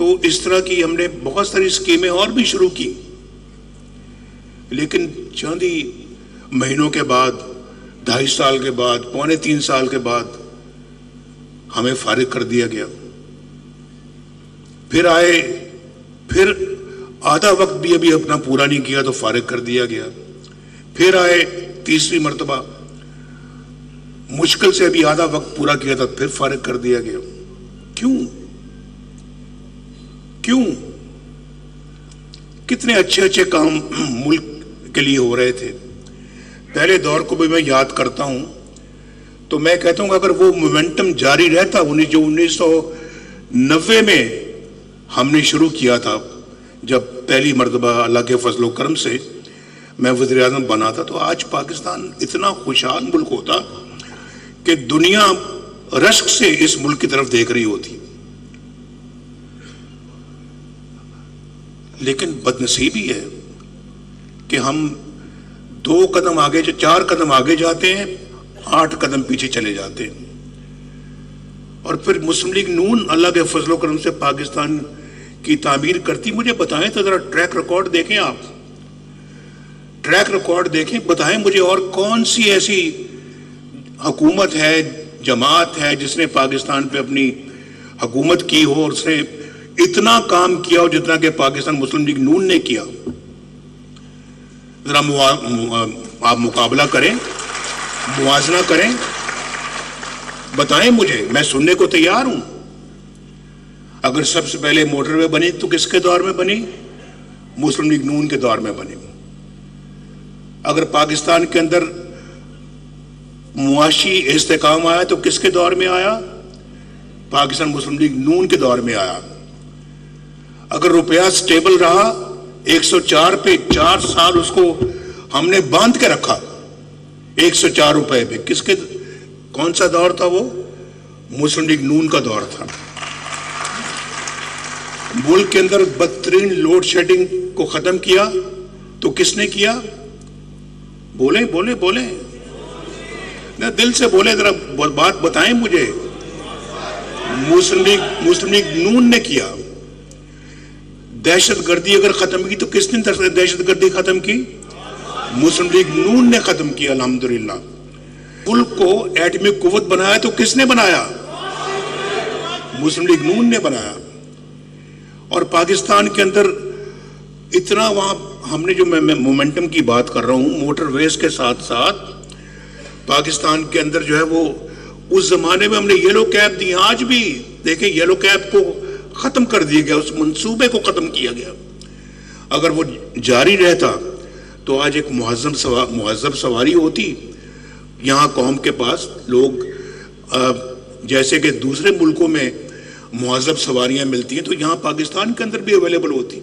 تو اس طرح کی ہم نے بہت ساری اسکیمیں اور بھی شروع کی، لیکن چند ہی مہینوں کے بعد، 2.5 سال کے بعد، 2.25 سال کے بعد ہمیں فارغ کر دیا گیا. پھر آئے، پھر آدھا وقت بھی ابھی اپنا پورا نہیں کیا تو فارغ کر دیا گیا. پھر آئے تیسری مرتبہ، مشکل سے ابھی آدھا وقت پورا کیا تھا، پھر فارغ کر دیا گیا. کیوں؟ کتنے اچھے اچھے کام ملک کے لیے ہو رہے تھے. پہلے دور کو بھی میں یاد کرتا ہوں تو میں کہتا ہوں اگر وہ مومنٹم جاری رہتا، جو 1990 میں ہم نے شروع کیا تھا، جب پہلی مرتبہ اللہ کے فضل و کرم سے میں وزیر اعظم بنا تھا، تو آج پاکستان اتنا خوشحال ملک ہوتا کہ دنیا رشک سے اس ملک کی طرف دیکھ رہی ہوتی. لیکن بدنصیبی ہے کہ ہم 2 قدم آگے، 4 قدم آگے جاتے ہیں، 8 قدم پیچھے چلے جاتے ہیں. اور پھر مسلم لیگ نون اللہ کے فضل و کرم سے پاکستان کی تعمیر کرتی. مجھے بتائیں تو ذرا ٹریک ریکارڈ دیکھیں، آپ ٹریک ریکارڈ دیکھیں، بتائیں مجھے اور کون سی ایسی حکومت ہے، جماعت ہے جس نے پاکستان پہ اپنی حکومت کی ہو اور اس نے اتنا کام کیا ہو جتنا کہ پاکستان مسلم لیگ نون نے کیا. ذرا آپ مقابلہ کریں، موازنہ کریں، بتائیں مجھے، میں سننے کو تیار ہوں. اگر سب سے پہلے موٹر وے بنی تو کس کے دور میں بنی؟ مسلم لیگ نون کے دور میں بنی. اگر پاکستان کے اندر معاشی استحکام آیا تو کس کے دور میں آیا؟ پاکستان مسلم لیگ نون کے دور میں آیا. اگر روپیہ سٹیبل رہا 104 پہ 4 سال اس کو ہم نے باندھ کے رکھا 104 روپے پہ، کس کے، کون سا دور تھا وہ؟ مسلم لیگ نون کا دور تھا. ملک کے اندر بدترین لوڈ شیڈنگ کو ختم کیا تو کس نے کیا؟ بولیں بولیں بولیں، دل سے بولیں، ذرا بات بتائیں مجھے. مسلم لیگ نون نے کیا. دہشت گردی اگر ختم کی تو کس نے دہشت گردی ختم کی؟ مسلم لیگ نون نے ختم کیا الحمدللہ. ملک کو ایٹمی قوت بنایا تو کس نے بنایا؟ مسلم لیگ نون نے بنایا. اور پاکستان کے اندر اتنا وہاں ہم نے جو میں مومنٹم کی بات کر رہا ہوں، موٹر ویز کے ساتھ ساتھ پاکستان کے اندر جو ہے وہ اس زمانے میں ہم نے یلو کیب دی. آج بھی دیکھیں یلو کیب کو ختم کر دیا گیا، اس منصوبے کو ختم کیا گیا. اگر وہ جاری رہتا تو آج ایک مہذب سواری ہوتی. یہاں قوم کے پاس لوگ جیسے کہ دوسرے ملکوں میں مہذب سواریاں ملتی ہیں تو یہاں پاکستان کے اندر بھی اویلیبل ہوتی.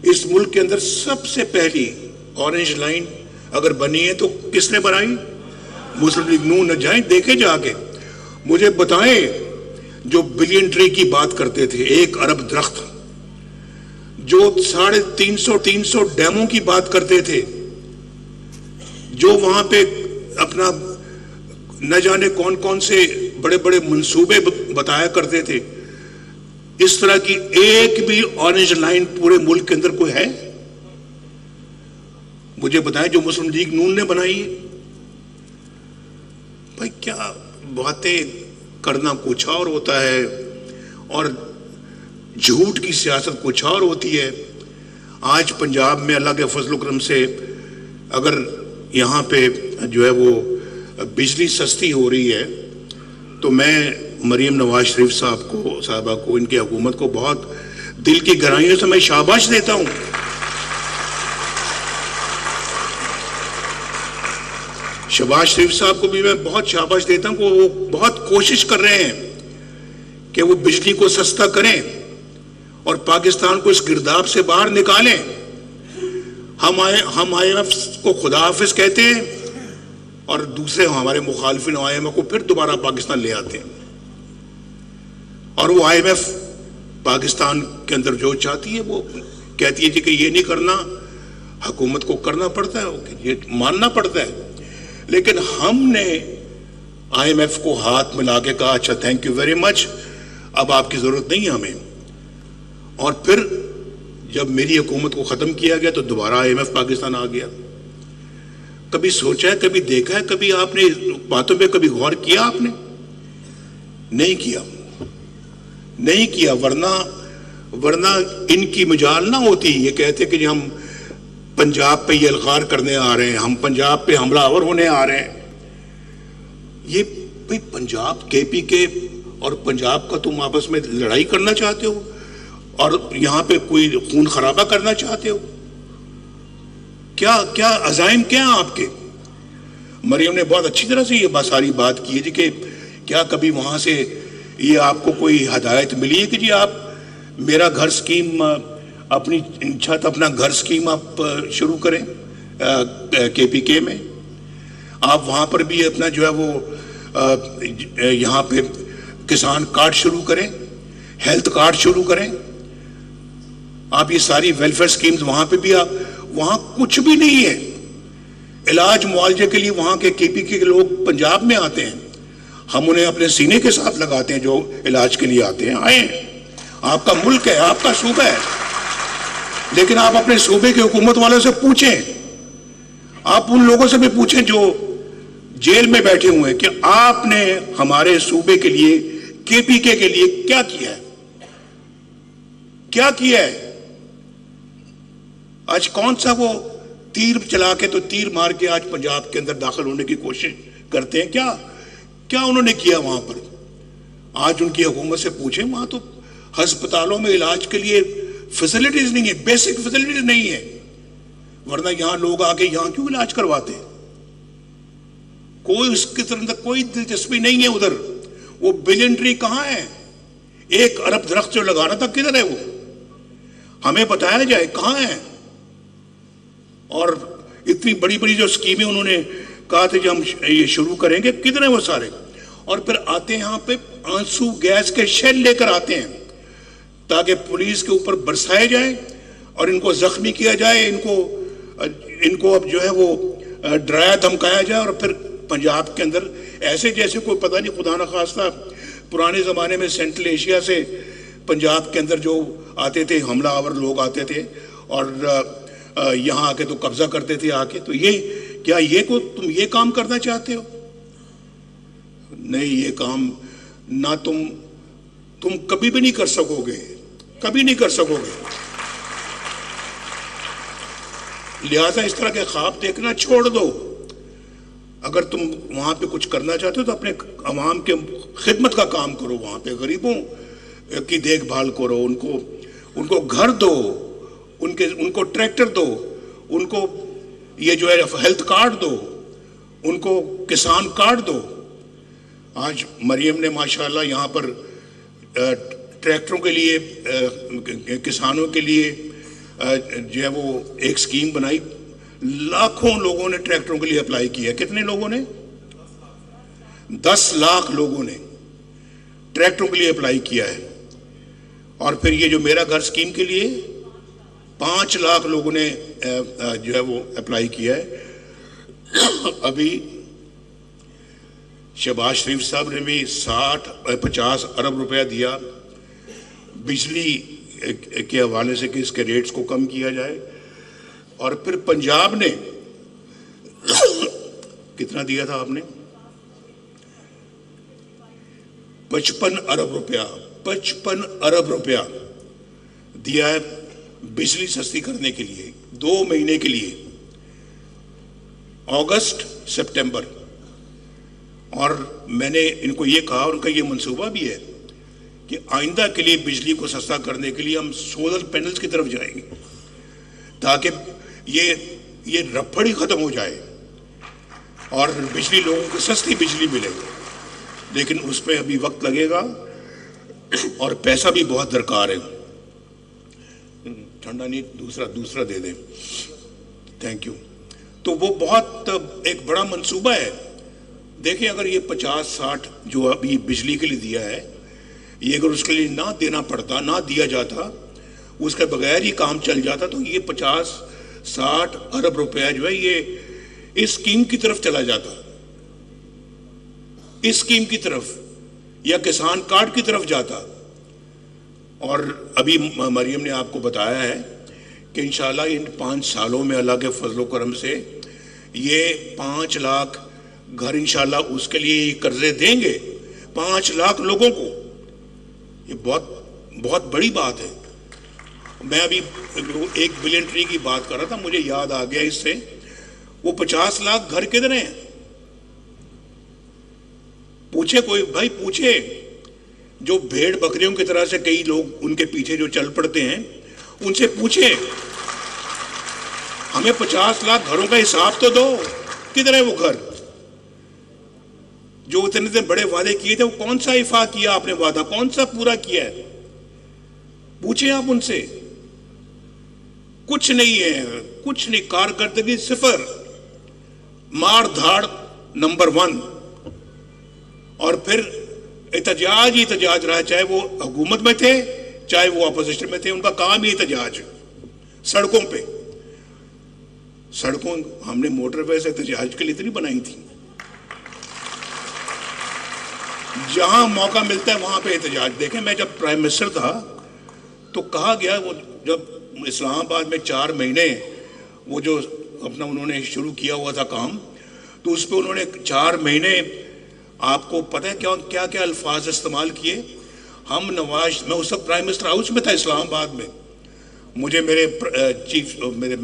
اس ملک کے اندر سب سے پہلی اورنج لائن اگر بنی ہے تو کس نے بنائی؟ مسلم لیگ نون. جائیں دیکھیں جا کے، مجھے بتائیں جو بلین ٹری کی بات کرتے تھے، 1 ارب درخت، جو 350 ڈیموں کی بات کرتے تھے، جو وہاں پہ اپنا نہ جانے کون کون سے بڑے بڑے منصوبے بتایا کرتے تھے، اس طرح کی ایک بھی اورنج لائن پورے ملک کے اندر کوئی ہے؟ مجھے بتائیں جو مسلم لیگ نون نے بنائی ہے. بھائی کیا باتیں کرنا کچھ اور ہوتا ہے اور جھوٹ کی سیاست کچھ اور ہوتی ہے. آج پنجاب میں اللہ کے فضل و کرم سے اگر یہاں پہ جو ہے وہ بجلی سستی ہو رہی ہے تو میں مریم نواز شریف صاحبہ کو ان کی حکومت کو بہت دل کی گہرائیوں سے میں شاباش دیتا ہوں. شہباز شریف صاحب کو بھی میں بہت شاباش دیتا ہوں کہ وہ بہت کوشش کر رہے ہیں کہ وہ بجلی کو سستا کریں اور پاکستان کو اس گرداب سے باہر نکالیں. ہم آئی ایم ایف کو خدا حافظ کہتے ہیں اور دوسرے ہمارے مخالفین آئی ایم ایف کو پھر دوبارہ پاکستان لے آتے ہیں. اور وہ آئی ایم ایف پاکستان کے اندر جو چاہتی ہے وہ کہتی ہے کہ یہ نہیں کرنا، حکومت کو کرنا پڑتا ہے، یہ ماننا پڑتا ہے. لیکن ہم نے آئی ایم ایف کو ہاتھ ملا کے کہا اچھا تھینک یو ویری مچ، اب آپ کی ضرورت نہیں ہے ہمیں. اور پھر جب میری حکومت کو ختم کیا گیا تو دوبارہ IMF پاکستان آ گیا. کبھی سوچا ہے, کبھی دیکھا ہے, کبھی آپ نے باتوں پہ کبھی غور کیا؟ آپ نے نہیں کیا. ورنہ ان کی مجال نہ ہوتی. یہ کہتے کہ ہم پنجاب پہ یہ الغار کرنے آ رہے ہیں, ہم پنجاب پہ حملہ آور ہونے آ رہے ہیں. یہ بھئی پنجاب KPK اور پنجاب کا تم آپس میں لڑائی کرنا چاہتے ہو اور یہاں پہ کوئی خون خرابہ کرنا چاہتے ہو؟ کیا عزائم کیا ہیں آپ کے؟ مریم نے بہت اچھی طرح سے یہ ساری بات کی ہے جی کہ کیا کبھی وہاں سے یہ آپ کو کوئی ہدایت ملی ہے کہ جی آپ میرا گھر سکیم اپنی چھت اپنا گھر سکیم آپ شروع کریں KPK میں؟ آپ وہاں پر بھی اپنا جو ہے وہ یہاں پہ کسان کارڈ شروع کریں, ہیلتھ کارڈ شروع کریں. آپ یہ ساری ویلفیئر سکیمز وہاں پہ بھی, آپ وہاں کچھ بھی نہیں ہے. علاج معالجے کے لیے وہاں کے KPK کے لوگ پنجاب میں آتے ہیں, ہم انہیں اپنے سینے کے ساتھ لگاتے ہیں جو علاج کے لیے آتے ہیں. آئیں, آپ کا ملک ہے, آپ کا صوبہ ہے, لیکن آپ اپنے صوبے کے حکومت والوں سے پوچھیں, آپ ان لوگوں سے بھی پوچھیں جو جیل میں بیٹھے ہوئے ہیں کہ آپ نے ہمارے صوبے کے لیے KPK کے لیے کیا کیا ہے, کیا کیا ہے. آج کون سا وہ تیر چلا کے تو تیر مار کے آج پنجاب کے اندر داخل ہونے کی کوشش کرتے ہیں؟ کیا انہوں نے کیا وہاں پر؟ آج ان کی حکومت سے پوچھیں, وہاں تو ہسپتالوں میں علاج کے لیے فیسلٹیز نہیں ہے, بیسک فیسلٹیز نہیں ہے. ورنہ یہاں لوگ آ کے یہاں کیوں علاج کرواتے ہیں؟ کوئی اس کی طرف کوئی دلچسپی نہیں ہے ادھر. وہ بلین ٹری کہاں ہے؟ 1 ارب درخت جو لگانا تھا کدھر ہے؟ وہ ہمیں بتایا جائے کہاں ہے. اور اتنی بڑی بڑی جو اسکیمیں انہوں نے کہا تھا کہ ہم یہ شروع کریں گے, کدھر ہیں وہ سارے؟ اور پھر آتے ہیں یہاں پہ آنسو گیس کے شیل لے کر آتے ہیں تاکہ پولیس کے اوپر برسائے جائیں اور ان کو زخمی کیا جائے, ان کو اب جو ہے وہ ڈرایا دھمکایا جائے. اور پھر پنجاب کے اندر ایسے جیسے کوئی پتہ نہیں, خدا نخواستہ پرانے زمانے میں سینٹرل ایشیا سے پنجاب کے اندر جو آتے تھے حملہ آور لوگ آتے تھے اور یہاں آ کے تو قبضہ کرتے تھے آ کے. تو تم یہ کام کرنا چاہتے ہو؟ نہیں, یہ کام نہ تم کبھی بھی نہیں کر سکو گے, کبھی نہیں کر سکو گے. لہذا اس طرح کے خواب دیکھنا چھوڑ دو. اگر تم وہاں پہ کچھ کرنا چاہتے ہو تو اپنے عوام کے خدمت کا کام کرو, وہاں پہ غریبوں کی دیکھ بھال کرو, ان کو گھر دو, ان کو ٹریکٹر دو, ان کو یہ جو ہے ہیلتھ کارڈ دو, ان کو کسان کارڈ دو. آج مریم نے ماشاءاللہ یہاں پر ٹریکٹروں کے لیے, کسانوں کے لیے جو ہے وہ ایک سکیم بنائی. لاکھوں لوگوں نے ٹریکٹروں کے لیے اپلائی کیا. کتنے لوگوں نے؟ 10 لاکھ لوگوں نے ٹریکٹروں کے لیے اپلائی کیا ہے. اور پھر یہ جو میرا گھر سکیم کے لیے 5 لاکھ لوگوں نے جو ہے وہ اپلائی کیا ہے. ابھی شہباز شریف صاحب نے بھی 50 ارب روپیہ دیا بجلی کے حوالے سے کہ اس کے ریٹس کو کم کیا جائے. اور پھر پنجاب نے کتنا دیا تھا آپ نے؟ 55 ارب روپیہ دیا ہے بجلی سستی کرنے کے لیے 2 مہینے کے لیے, اگست سپٹمبر. اور میں نے ان کو یہ کہا, ان کا یہ منصوبہ بھی ہے کہ آئندہ کے لیے بجلی کو سستا کرنے کے لیے ہم سولر پینلز کی طرف جائیں گے تاکہ یہ رپھڑ ہی ختم ہو جائے اور بجلی لوگوں کو سستی بجلی ملے. لیکن اس پہ ابھی وقت لگے گا اور پیسہ بھی بہت درکار ہے. ٹھنڈا نہیں, دوسرا دے دیں. Thank you. تو وہ بہت ایک بڑا منصوبہ ہے. دیکھیں اگر یہ 50-60 جو ابھی بجلی کے لیے دیا ہے, یہ اگر اس کے لیے نہ دینا پڑتا, نہ دیا جاتا, اس کے بغیر ہی کام چل جاتا, تو یہ 50-60 ارب روپیہ جو ہے یہ اس اسکیم کی طرف چلا جاتا, اس اسکیم کی طرف یا کسان کارڈ کی طرف جاتا. اور ابھی مریم نے آپ کو بتایا ہے کہ انشاءاللہ ان 5 سالوں میں اللہ کے فضل و کرم سے یہ 5 لاکھ گھر انشاءاللہ اس کے لیے قرضے دیں گے 5 لاکھ لوگوں کو. یہ بہت بڑی بات ہے. میں ابھی 1 بلین ٹری کی بات کر رہا تھا, مجھے یاد آ گیا اس سے, وہ 50 لاکھ گھر کدھر ہیں؟ پوچھے کوئی بھائی, پوچھے جو بھیڑ بکریوں کی طرح سے کئی لوگ ان کے پیچھے جو چل پڑتے ہیں, ان سے پوچھے ہمیں 50 لاکھ گھروں کا حساب تو دو, کدھر ہے وہ گھر جو اتنے بڑے وعدے کیے تھے؟ وہ کون سا ایفا کیا آپ نے وعدہ, کون سا پورا کیا ہے؟ پوچھیں آپ ان سے. کچھ نہیں ہے, کچھ نہیں, کارکردگی صفر, مار دھاڑ نمبر 1. اور پھر احتجاج ہی احتجاج رہا, چاہے وہ حکومت میں تھے چاہے وہ اپوزیشن میں تھے, ان کا کام ہی احتجاج. سڑکوں پہ سڑکوں ہم نے موٹر ویز احتجاج کے لیے اتنی بنائی تھی, جہاں موقع ملتا ہے وہاں پہ احتجاج. دیکھیں میں جب پرائم منسٹر تھا تو کہا گیا, وہ جب اسلام آباد میں 4 مہینے وہ جو اپنا انہوں نے شروع کیا ہوا تھا کام, تو اس پہ انہوں نے 4 مہینے آپ کو پتہ ہے کیا کیا الفاظ استعمال کیے. ہم نواز, میں اس وقت پرائم منسٹر ہاؤس میں تھا اسلام آباد میں, مجھے میرے چیف میرے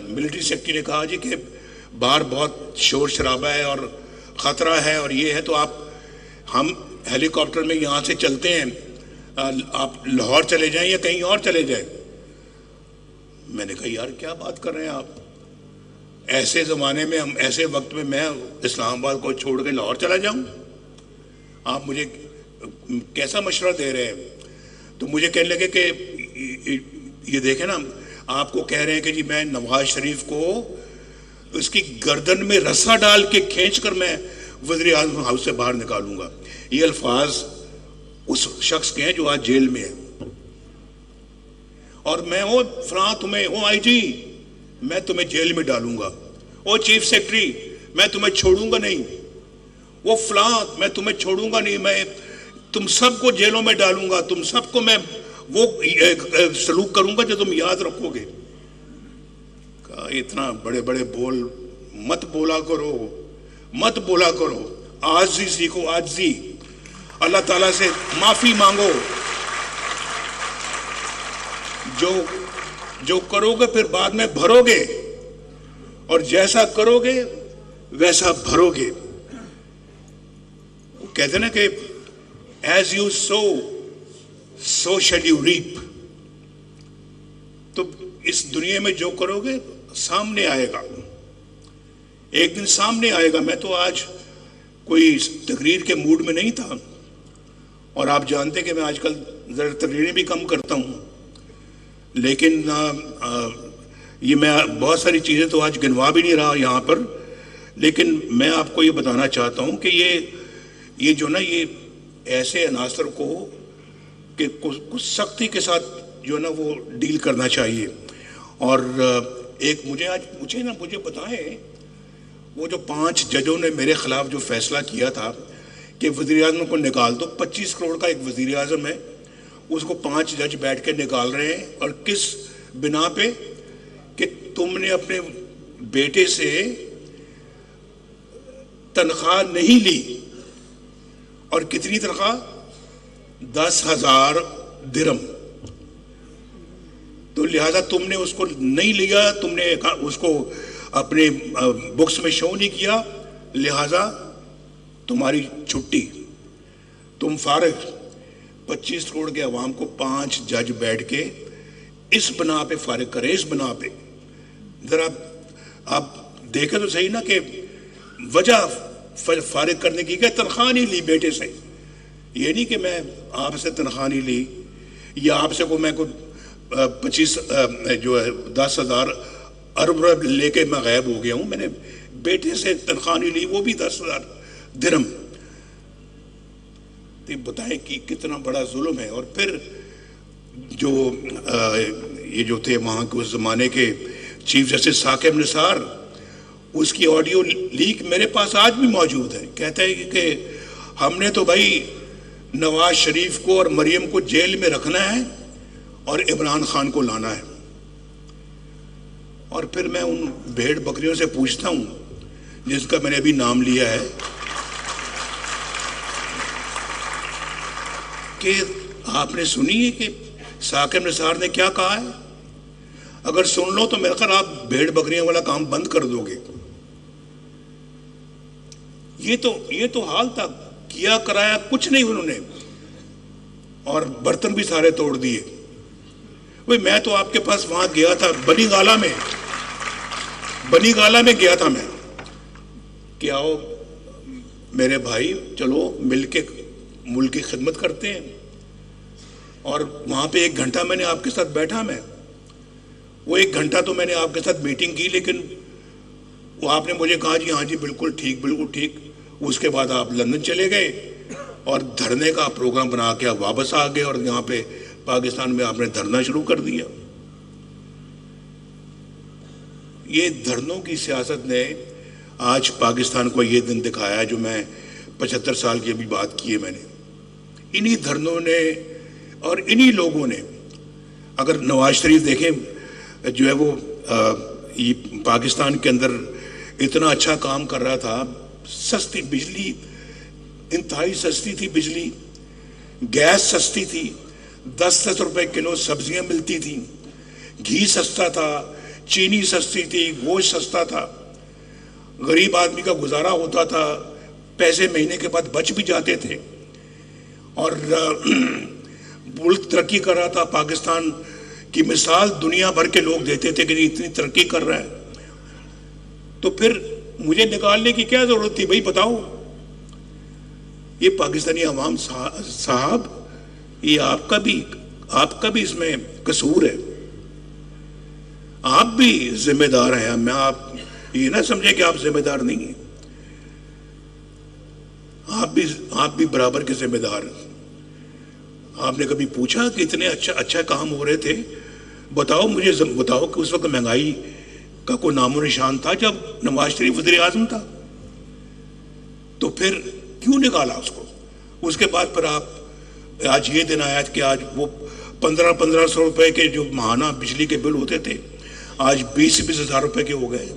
ملٹری سیکرٹری نے کہا جی کہ باہر بہت شور شرابہ ہے اور خطرہ ہے اور یہ ہے, تو ہم ہیلی کاپٹر میں یہاں سے چلتے ہیں, آپ لاہور چلے جائیں یا کہیں اور چلے جائیں. میں نے کہا یار کیا بات کر رہے ہیں آپ, ایسے زمانے میں, ہم ایسے وقت میں میں اسلام آباد کو چھوڑ کے لاہور چلا جاؤں؟ آپ مجھے کیسا مشورہ دے رہے ہیں؟ تو مجھے کہنے لگے کہ یہ دیکھیں نا, آپ کو کہہ رہے ہیں کہ جی میں نواز شریف کو اس کی گردن میں رسا ڈال کے کھینچ کر میں وزیر اعظم ہاؤس سے باہر نکالوں گا. یہ الفاظ اس شخص کے ہیں جو آج جیل میں ہے. اور میں وہ فلاں تمہیں, وہ آئی جی میں تمہیں جیل میں ڈالوں گا, وہ چیف سیکرٹری میں تمہیں چھوڑوں گا نہیں, وہ فلاں میں تمہیں چھوڑوں گا نہیں, میں تم سب کو جیلوں میں ڈالوں گا, تم سب کو میں وہ سلوک کروں گا جو تم یاد رکھو گے. کہا اتنا بڑے بڑے بول مت بولا کرو, آجزی سیکھو, آجزی. اللہ تعالیٰ سے معافی مانگو. جو کرو گے پھر بعد میں بھرو گے, اور جیسا کرو گے ویسا بھرو گے. وہ کہتے ہیں نا کہ as you sow so shall you reap. تو اس دنیا میں جو کرو گے سامنے آئے گا, ایک دن سامنے آئے گا. میں تو آج کوئی تقریر کے موڈ میں نہیں تھا, اور آپ جانتے کہ میں آج کل ذرا تقریریں بھی کم کرتا ہوں, لیکن یہ میں بہت ساری چیزیں تو آج گنوا بھی نہیں رہا یہاں پر. لیکن میں آپ کو یہ بتانا چاہتا ہوں کہ یہ جو نا, یہ ایسے عناصر کو کہ کچھ سختی کے ساتھ جو ہے نا وہ ڈیل کرنا چاہیے. اور ایک مجھے بتائیں, وہ جو 5 ججوں نے میرے خلاف جو فیصلہ کیا تھا کہ وزیر اعظم کو نکال دو, 25 کروڑ کا ایک وزیر اعظم ہے, اس کو 5 جج بیٹھ کے نکال رہے ہیں. اور کس بنا پہ؟ کہ تم نے اپنے بیٹے سے تنخواہ نہیں لی. اور کتنی تنخواہ؟ 10,000 درہم. تو لہذا تم نے اس کو نہیں لیا, تم نے اس کو اپنے بکس میں شو نہیں کیا, لہذا تمہاری چھٹی, تم فارغ. 25 کروڑ کے عوام کو 5 جج بیٹھ کے اس بنا پہ فارغ کریں. اس بنا پہ ذرا آپ دیکھیں تو صحیح نا کہ وجہ فارغ کرنے کی کہ تنخواہ نہیں لی بیٹے سے. یہ نہیں کہ میں آپ سے تنخواہ نہیں لی, یا آپ سے کو میں کو 10,000 ارب لے کے میں غائب ہو گیا ہوں. میں نے بیٹے سے تنخواہ نہیں لی, وہ بھی 10,000 درہم. تو بتائیں کہ کتنا بڑا ظلم ہے. اور پھر جو یہ جو تھے وہاں کے اس زمانے کے چیف جسٹس ثاقب نثار, اس کی آڈیو لیک میرے پاس آج بھی موجود ہے. کہتا ہے کہ ہم نے تو بھائی نواز شریف کو اور مریم کو جیل میں رکھنا ہے اور عمران خان کو لانا ہے. اور پھر میں ان بھیڑ بکریوں سے پوچھتا ہوں جس کا میں نے ابھی نام لیا ہے کہ آپ نے سنی ہے کہ ثاقب نثار نے کیا کہا ہے؟ اگر سن لو تو میرے خیال آپ بھیڑ بکریوں والا کام بند کر دو گے. یہ تو حال تھا، کیا کرایا کچھ نہیں انہوں نے، اور برتن بھی سارے توڑ دیے. میں تو آپ کے پاس وہاں گیا تھا بنی گالہ میں گیا تھا میں کہ آؤ میرے بھائی چلو مل کے ملک کی خدمت کرتے ہیں. اور وہاں پہ 1 گھنٹہ میں نے آپ کے ساتھ بیٹھا. وہ 1 گھنٹہ تو میں نے آپ کے ساتھ میٹنگ کی، لیکن وہ آپ نے مجھے کہا جی ہاں جی بالکل ٹھیک. اس کے بعد آپ لندن چلے گئے اور دھرنے کا پروگرام بنا کے آپ واپس آ گئے اور یہاں پہ پاکستان میں آپ نے دھرنا شروع کر دیا. یہ دھرنوں کی سیاست نے آج پاکستان کو یہ دن دکھایا جو میں 75 سال کی ابھی بات کی ہے میں نے. انہی دھرنوں نے اور انہی لوگوں نے، اگر نواز شریف دیکھیں جو ہے وہ پاکستان کے اندر اتنا اچھا کام کر رہا تھا، سستی بجلی، انتہائی سستی تھی بجلی، گیس سستی تھی، 10 روپے کلو سبزیاں ملتی تھیں، گھی سستا تھا، چینی سستی تھی، گوشت سستا تھا، غریب آدمی کا گزارا ہوتا تھا، پیسے مہینے کے بعد بچ بھی جاتے تھے، اور ملک ترقی کر رہا تھا. پاکستان کی مثال دنیا بھر کے لوگ دیتے تھے کہ اتنی ترقی کر رہا ہے. تو پھر مجھے نکالنے کی کیا ضرورت تھی بھائی بتاؤ؟ یہ پاکستانی عوام صاحب، یہ آپ کا بھی اس میں قصور ہے. آپ بھی ذمہ دار ہیں. میں آپ یہ نہ سمجھیں کہ آپ ذمہ دار نہیں ہیں. آپ بھی برابر کے ذمہ دار ہیں. آپ نے کبھی پوچھا کہ اتنے اچھا کام ہو رہے تھے؟ مجھے بتاؤ کہ اس وقت مہنگائی کا کوئی نام و نشان تھا جب نواز شریف وزیر اعظم تھا؟ تو پھر کیوں نکالا اس کو؟ اس کے بعد پھر آپ آج یہ دن آیا کہ آج وہ 1500 روپے کے جو ماہانہ بجلی کے بل ہوتے تھے آج 20 ہزار روپے کے ہو گئے.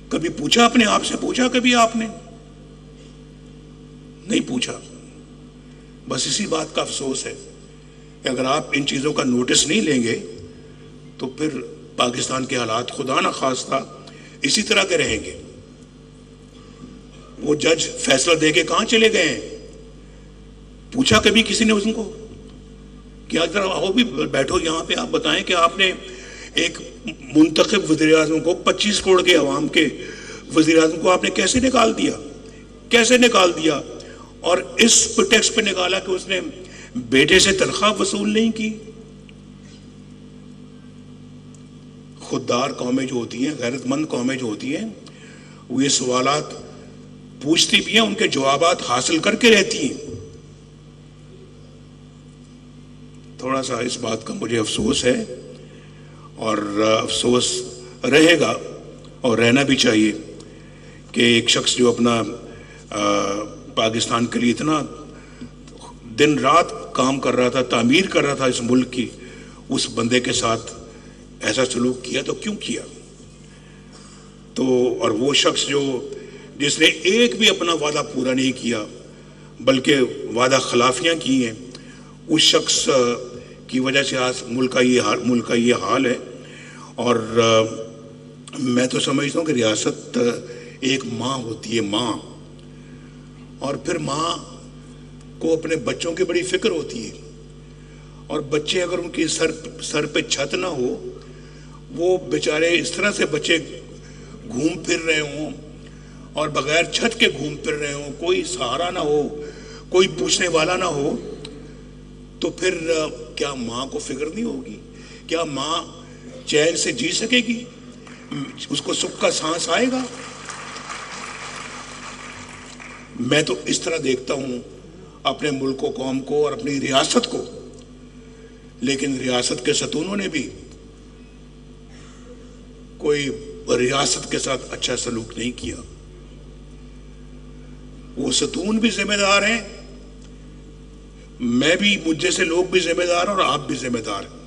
کبھی پوچھا اپنے آپ سے؟ پوچھا کبھی آپ نے؟ نہیں پوچھا. بس اسی بات کا افسوس ہے کہ اگر آپ ان چیزوں کا نوٹس نہیں لیں گے تو پھر پاکستان کے حالات خدا نہ خواستہ اسی طرح کے رہیں گے. وہ جج فیصلہ دے کے کہاں چلے گئے ہیں؟ پوچھا کبھی کسی نے ان کو کہ ذرا آؤ بھی بیٹھو یہاں پہ، آپ بتائیں کہ آپ نے ایک منتخب وزیر اعظم کو 25 کروڑ کے عوام کے وزیر اعظم کو آپ نے کیسے نکال دیا؟ اور اس پریٹیکسٹ پہ نکالا کہ اس نے بیٹے سے تنخواہ وصول نہیں کی. خوددار قومیں جو ہوتی ہیں، غیرت مند قومیں جو ہوتی ہیں، وہ یہ سوالات پوچھتی بھی ہیں، ان کے جوابات حاصل کر کے رہتی ہیں. تھوڑا سا اس بات کا مجھے افسوس ہے اور افسوس رہے گا اور رہنا بھی چاہیے کہ ایک شخص جو اپنا پاکستان کے لیے اتنا دن رات کام کر رہا تھا، تعمیر کر رہا تھا اس ملک کی، اس بندے کے ساتھ ایسا سلوک کیا تو کیوں کیا؟ تو اور وہ شخص جس نے ایک بھی اپنا وعدہ پورا نہیں کیا بلکہ وعدہ خلافیاں کی ہیں، اس شخص کی وجہ سے آج ملک کا یہ حال ہے. اور میں تو سمجھتا ہوں کہ ریاست ایک ماں ہوتی ہے، ماں، اور پھر ماں کو اپنے بچوں کی بڑی فکر ہوتی ہے. اور بچے اگر ان کی سر پہ چھت نہ ہو، وہ بیچارے اس طرح سے بچے گھوم پھر رہے ہوں اور بغیر چھت کے گھوم پھر رہے ہوں، کوئی سہارا نہ ہو، کوئی پوچھنے والا نہ ہو، تو پھر کیا ماں کو فکر نہیں ہوگی؟ کیا ماں چین سے جی سکے گی؟ اس کو سکھ کا سانس آئے گا؟ میں تو اس طرح دیکھتا ہوں اپنے ملک و قوم کو اور اپنی ریاست کو. لیکن ریاست کے ستونوں نے بھی کوئی ریاست کے ساتھ اچھا سلوک نہیں کیا. وہ ستون بھی ذمہ دار ہیں میں بھی، مجھ جیسے لوگ بھی ذمہ دار ہیں اور آپ بھی ذمہ دار ہیں.